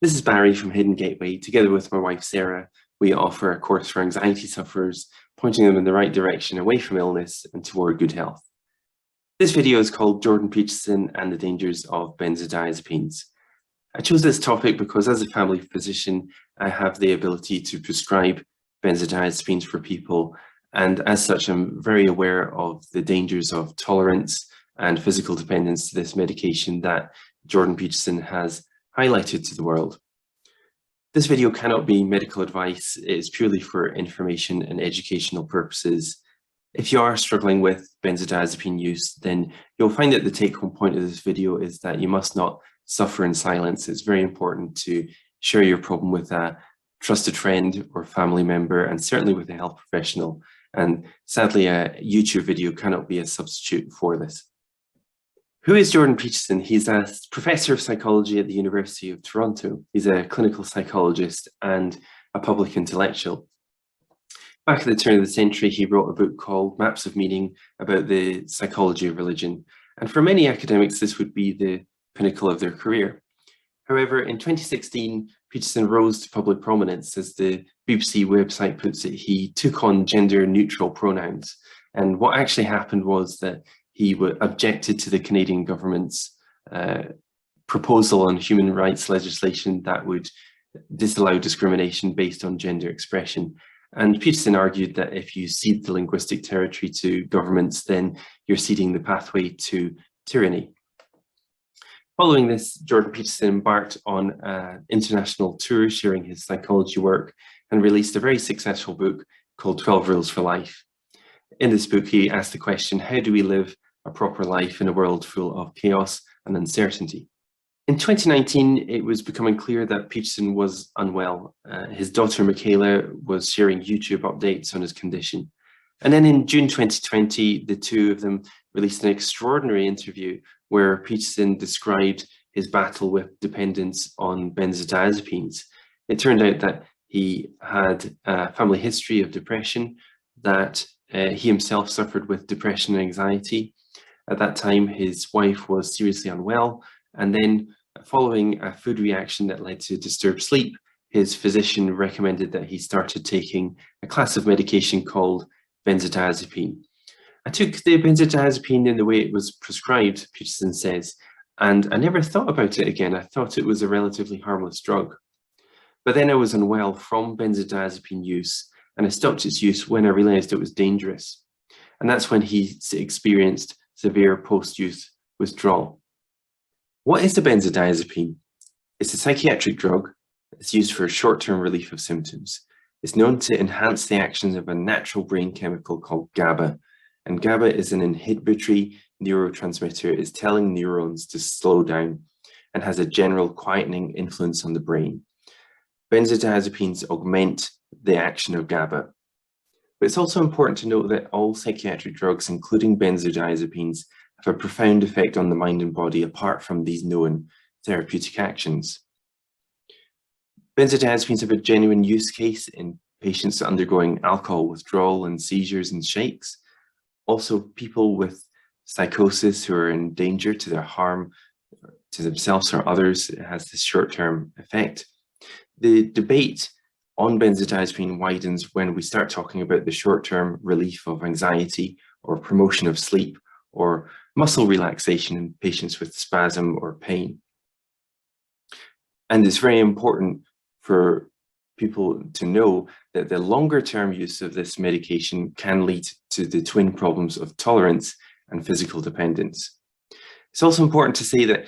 This is Barry from Hidden Gateway. Together with my wife Sarah, we offer a course for anxiety sufferers, pointing them in the right direction away from illness and toward good health. This video is called Jordan Peterson and the Dangers of Benzodiazepines. I chose this topic because as a family physician, I have the ability to prescribe benzodiazepines for people, and as such, I'm very aware of the dangers of tolerance and physical dependence to this medication that Jordan Peterson has highlighted to the world. This video cannot be medical advice. It is purely for information and educational purposes. If you are struggling with benzodiazepine use, then you'll find that the take-home point of this video is that you must not suffer in silence. It's very important to share your problem with a trusted friend or family member, and certainly with a health professional. And sadly, a YouTube video cannot be a substitute for this. Who is Jordan Peterson? He's a professor of psychology at the University of Toronto. He's a clinical psychologist and a public intellectual. Back at the turn of the century, he wrote a book called Maps of Meaning about the psychology of religion. And for many academics, this would be the pinnacle of their career. However, in 2016, Peterson rose to public prominence. As the BBC website puts it, he took on gender-neutral pronouns. And what actually happened was that he objected to the Canadian government's proposal on human rights legislation that would disallow discrimination based on gender expression. And Peterson argued that if you cede the linguistic territory to governments, then you're ceding the pathway to tyranny. Following this, Jordan Peterson embarked on an international tour sharing his psychology work and released a very successful book called 12 Rules for Life. In this book, he asked the question, how do we live a proper life in a world full of chaos and uncertainty? In 2019, it was becoming clear that Peterson was unwell. His daughter Mikhalia was sharing YouTube updates on his condition. And then in June 2020, the two of them released an extraordinary interview where Peterson described his battle with dependence on benzodiazepines. It turned out that he had a family history of depression, that he himself suffered with depression and anxiety. At that time, his wife was seriously unwell, and then following a food reaction that led to disturbed sleep, his physician recommended that he started taking a class of medication called benzodiazepine. I took the benzodiazepine in the way it was prescribed, Peterson says, and I never thought about it again. I thought it was a relatively harmless drug. But then I was unwell from benzodiazepine use, and I stopped its use when I realized it was dangerous. And that's when he experienced severe post-use withdrawal. What is a benzodiazepine? It's a psychiatric drug. It's used for short-term relief of symptoms. It's known to enhance the actions of a natural brain chemical called GABA. And GABA is an inhibitory neurotransmitter. It's telling neurons to slow down and has a general quietening influence on the brain. Benzodiazepines augment the action of GABA. But it's also important to note that all psychiatric drugs, including benzodiazepines, have a profound effect on the mind and body apart from these known therapeutic actions. Benzodiazepines have a genuine use case in patients undergoing alcohol withdrawal and seizures and shakes. Also, people with psychosis who are in danger to their harm to themselves or others, it has this short-term effect. The debate on benzodiazepine widens when we start talking about the short-term relief of anxiety or promotion of sleep or muscle relaxation in patients with spasm or pain. And it's very important for people to know that the longer-term use of this medication can lead to the twin problems of tolerance and physical dependence. It's also important to say that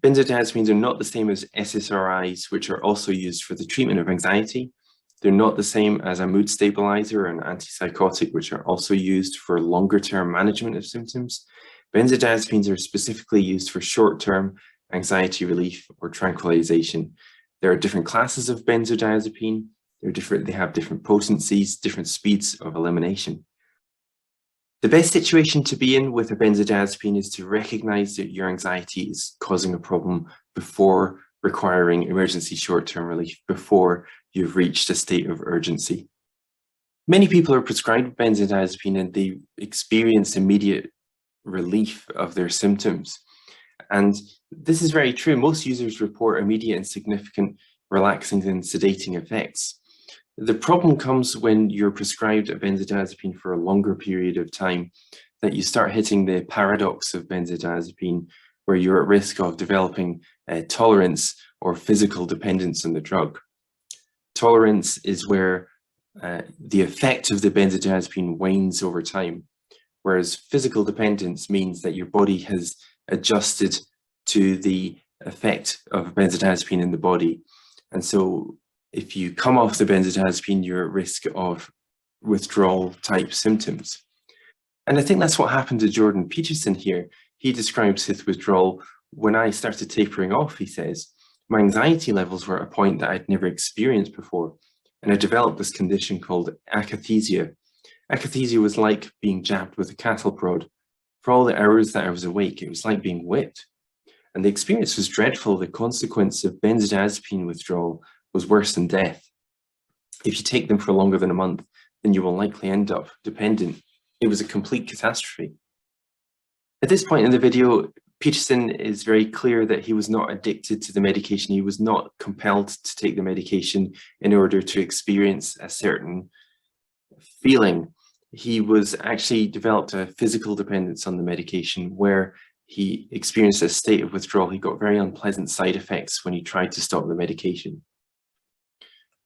benzodiazepines are not the same as SSRIs, which are also used for the treatment of anxiety. They're not the same as a mood stabilizer and antipsychotic, which are also used for longer-term management of symptoms. Benzodiazepines are specifically used for short-term anxiety relief or tranquilization. There are different classes of benzodiazepine. They have different potencies, different speeds of elimination. The best situation to be in with a benzodiazepine is to recognize that your anxiety is causing a problem before requiring emergency short-term relief, before you've reached a state of urgency. Many people are prescribed benzodiazepine and they experience immediate relief of their symptoms. And this is very true. Most users report immediate and significant relaxing and sedating effects. The problem comes when you're prescribed a benzodiazepine for a longer period of time, that you start hitting the paradox of benzodiazepine, where you're at risk of developing tolerance or physical dependence on the drug. Tolerance is where the effect of the benzodiazepine wanes over time, whereas physical dependence means that your body has adjusted to the effect of benzodiazepine in the body. And so if you come off the benzodiazepine, you're at risk of withdrawal type symptoms. And I think that's what happened to Jordan Peterson here. He describes his withdrawal. When I started tapering off, he says, my anxiety levels were at a point that I'd never experienced before. And I developed this condition called akathisia. Akathisia was like being jabbed with a cattle prod. For all the hours that I was awake, it was like being whipped. And the experience was dreadful. The consequence of benzodiazepine withdrawal was worse than death. If you take them for longer than a month, then you will likely end up dependent. It was a complete catastrophe. At this point in the video, Peterson is very clear that he was not addicted to the medication. He was not compelled to take the medication in order to experience a certain feeling. He was actually developed a physical dependence on the medication where he experienced a state of withdrawal. He got very unpleasant side effects when he tried to stop the medication.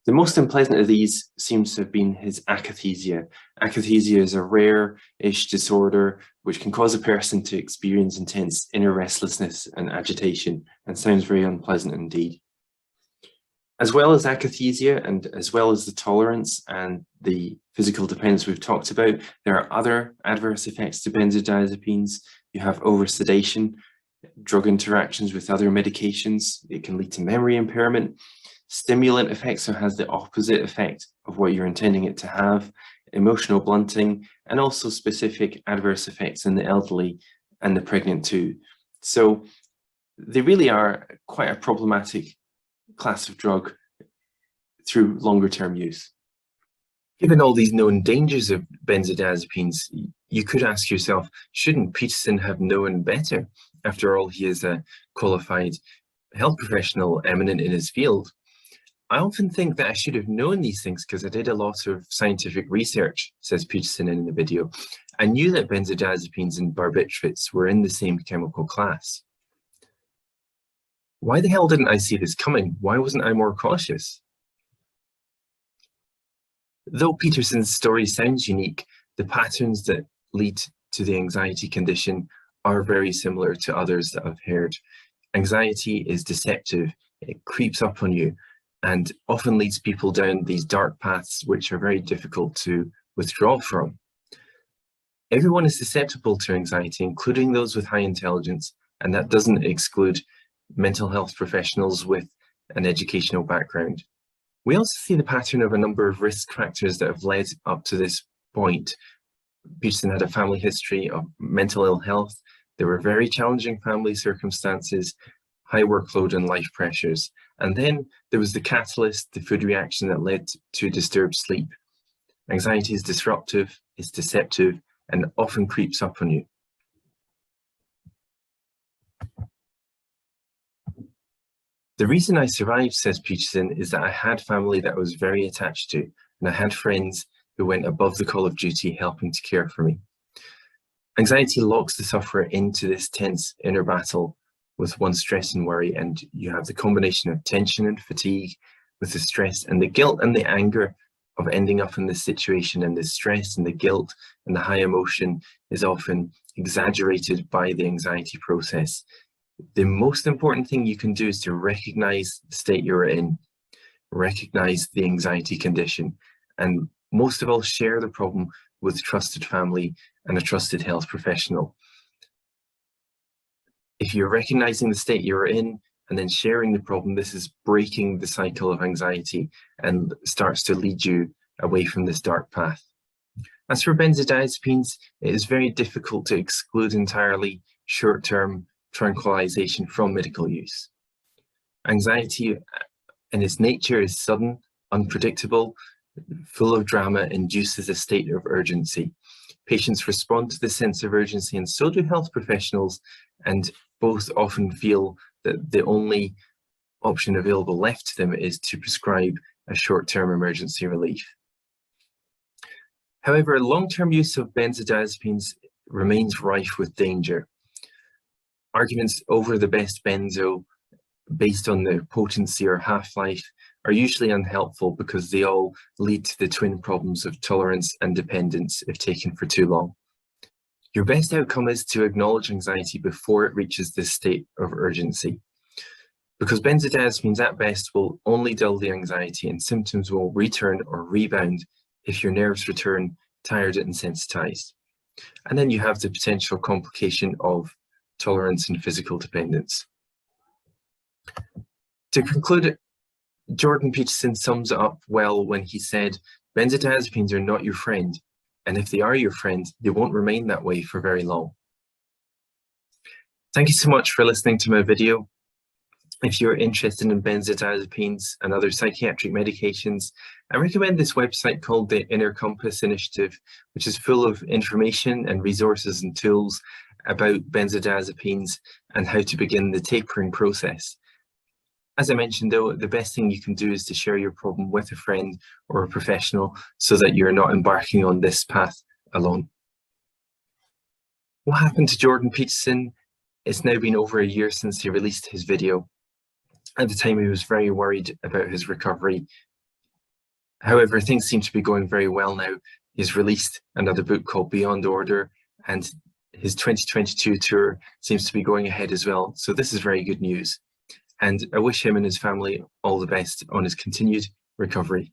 The most unpleasant of these seems to have been his akathisia. Akathisia is a rare-ish disorder which can cause a person to experience intense inner restlessness and agitation, and sounds very unpleasant indeed. As well as akathisia and as well as the tolerance and the physical dependence we've talked about, there are other adverse effects to benzodiazepines. You have oversedation, drug interactions with other medications. It can lead to memory impairment. Stimulant effects, so has the opposite effect of what you're intending it to have, emotional blunting, and also specific adverse effects in the elderly and the pregnant too. So they really are quite a problematic class of drug through longer term use. Given all these known dangers of benzodiazepines, you could ask yourself, shouldn't Peterson have known better? After all, he is a qualified health professional eminent in his field. I often think that I should have known these things because I did a lot of scientific research, says Peterson in the video. I knew that benzodiazepines and barbiturates were in the same chemical class. Why the hell didn't I see this coming? Why wasn't I more cautious? Though Peterson's story sounds unique, the patterns that lead to the anxiety condition are very similar to others that I've heard. Anxiety is deceptive. It creeps up on you and often leads people down these dark paths which are very difficult to withdraw from. Everyone is susceptible to anxiety, including those with high intelligence, and that doesn't exclude mental health professionals with an educational background. We also see the pattern of a number of risk factors that have led up to this point. Peterson had a family history of mental ill health. There were very challenging family circumstances, high workload and life pressures. And then there was the catalyst, the food reaction that led to disturbed sleep. Anxiety is disruptive, it's deceptive, and often creeps up on you. The reason I survived, says Peterson, is that I had family that I was very attached to, and I had friends who went above the call of duty helping to care for me. Anxiety locks the sufferer into this tense inner battle with one's stress and worry, and you have the combination of tension and fatigue with the stress and the guilt and the anger of ending up in this situation, and the stress and the guilt and the high emotion is often exaggerated by the anxiety process. The most important thing you can do is to recognize the state you're in, recognize the anxiety condition, and most of all, share the problem with trusted family and a trusted health professional. If you're recognizing the state you're in and then sharing the problem, this is breaking the cycle of anxiety and starts to lead you away from this dark path. As for benzodiazepines, it is very difficult to exclude entirely short-term tranquilization from medical use. Anxiety in its nature is sudden, unpredictable, full of drama, induces a state of urgency. Patients respond to this sense of urgency, and so do health professionals, and both often feel that the only option available left to them is to prescribe a short-term emergency relief. However, long-term use of benzodiazepines remains rife with danger. Arguments over the best benzo based on their potency or half-life are usually unhelpful because they all lead to the twin problems of tolerance and dependence if taken for too long. Your best outcome is to acknowledge anxiety before it reaches this state of urgency, because benzodiazepines at best will only dull the anxiety and symptoms will return or rebound if your nerves return tired and sensitized. And then you have the potential complication of tolerance and physical dependence. To conclude, Jordan Peterson sums it up well when he said, benzodiazepines are not your friend, and if they are your friend, they won't remain that way for very long. Thank you so much for listening to my video. If you're interested in benzodiazepines and other psychiatric medications, I recommend this website called the Inner Compass Initiative, which is full of information and resources and tools about benzodiazepines and how to begin the tapering process. As I mentioned though, the best thing you can do is to share your problem with a friend or a professional so that you're not embarking on this path alone. What happened to Jordan Peterson? It's now been over a year since he released his video. At the time, he was very worried about his recovery. However, things seem to be going very well now. He's released another book called Beyond Order, and his 2022 tour seems to be going ahead as well. So this is very good news. And I wish him and his family all the best on his continued recovery.